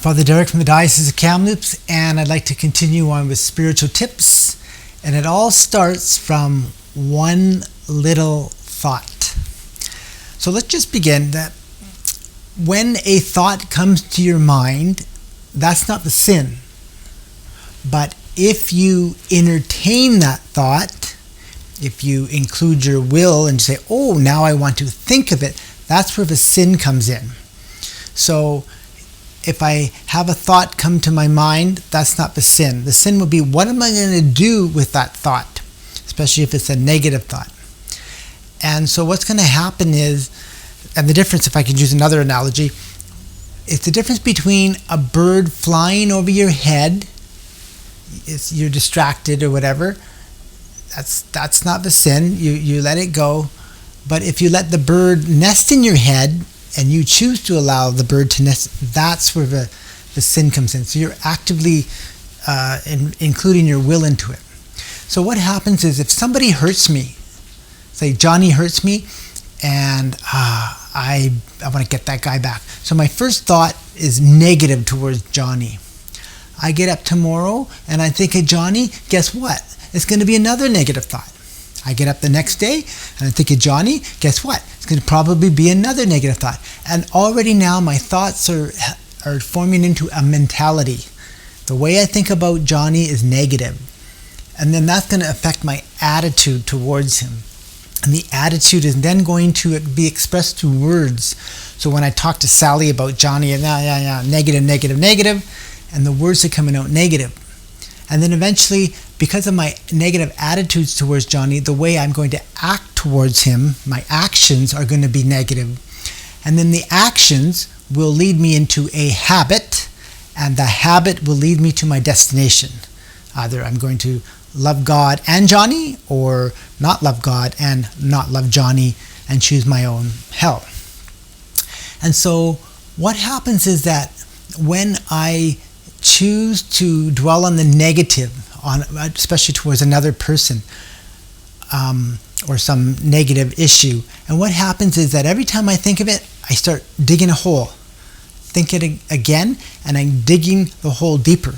Father Derek from the Diocese of Kamloops, and I'd like to continue on with spiritual tips. And it all starts from one little thought. So let's just begin that when a thought comes to your mind, that's not the sin. But if you entertain that thought, if you include your will and say, oh, now I want to think of it, that's where the sin comes in. So if I have a thought come to my mind, that's not the sin. The sin will be, what am I going to do with that thought? Especially if it's a negative thought. And so what's going to happen is, and the difference, if I can use another analogy, it's the difference between a bird flying over your head, you're distracted or whatever, that's not the sin, you let it go. But if you let the bird nest in your head, and you choose to allow the bird to nest, that's where the sin comes in. So you're actively including your will into it. So what happens is if somebody hurts me, say Johnny hurts me, and I want to get that guy back. So my first thought is negative towards Johnny. I get up tomorrow and I think of Johnny, guess what? It's going to be another negative thought. I get up the next day and I think of Johnny, guess what? It's going to probably be another negative thought. And already now my thoughts are forming into a mentality. The way I think about Johnny is negative. And then that's going to affect my attitude towards him. And the attitude is then going to be expressed through words. So when I talk to Sally about Johnny, negative, negative, negative, and the words are coming out negative. And then eventually, because of my negative attitudes towards Johnny, the way I'm going to act towards him, my actions are going to be negative. And then the actions will lead me into a habit, and the habit will lead me to my destination. Either I'm going to love God and Johnny, or not love God and not love Johnny and choose my own hell. And so what happens is that when I choose to dwell on the negative, especially towards another person, or some negative issue, and what happens is that every time I think of it, I start digging a hole. Think it again, and I'm digging the hole deeper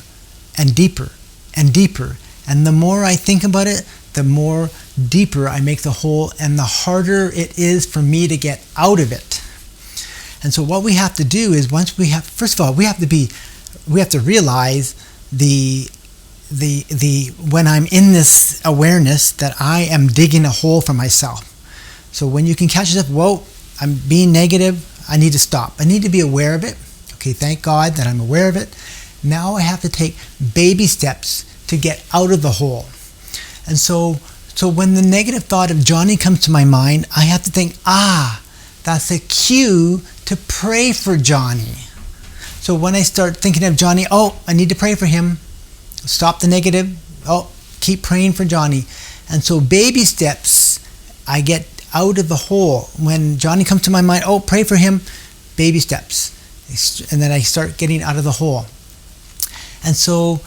and deeper and deeper. And the more I think about it, the more deeper I make the hole, and the harder it is for me to get out of it. And so what we have to do is, first of all, we have to realize when I'm in this awareness that I am digging a hole for myself. So when you can catch yourself, whoa, I'm being negative, I need to stop. I need to be aware of it. Okay, thank God that I'm aware of it. Now I have to take baby steps to get out of the hole. And so when the negative thought of Johnny comes to my mind, I have to think, that's a cue to pray for Johnny. So when I start thinking of Johnny, I need to pray for him. Stop the negative. Keep praying for Johnny. And so baby steps, I get out of the hole. When Johnny comes to my mind, pray for him, baby steps. And then I start getting out of the hole. And so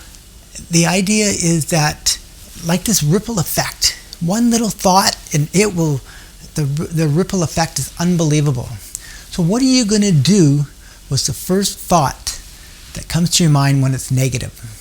the idea is that, like this ripple effect, one little thought and the ripple effect is unbelievable. So what are you going to do with the first thought that comes to your mind when it's negative?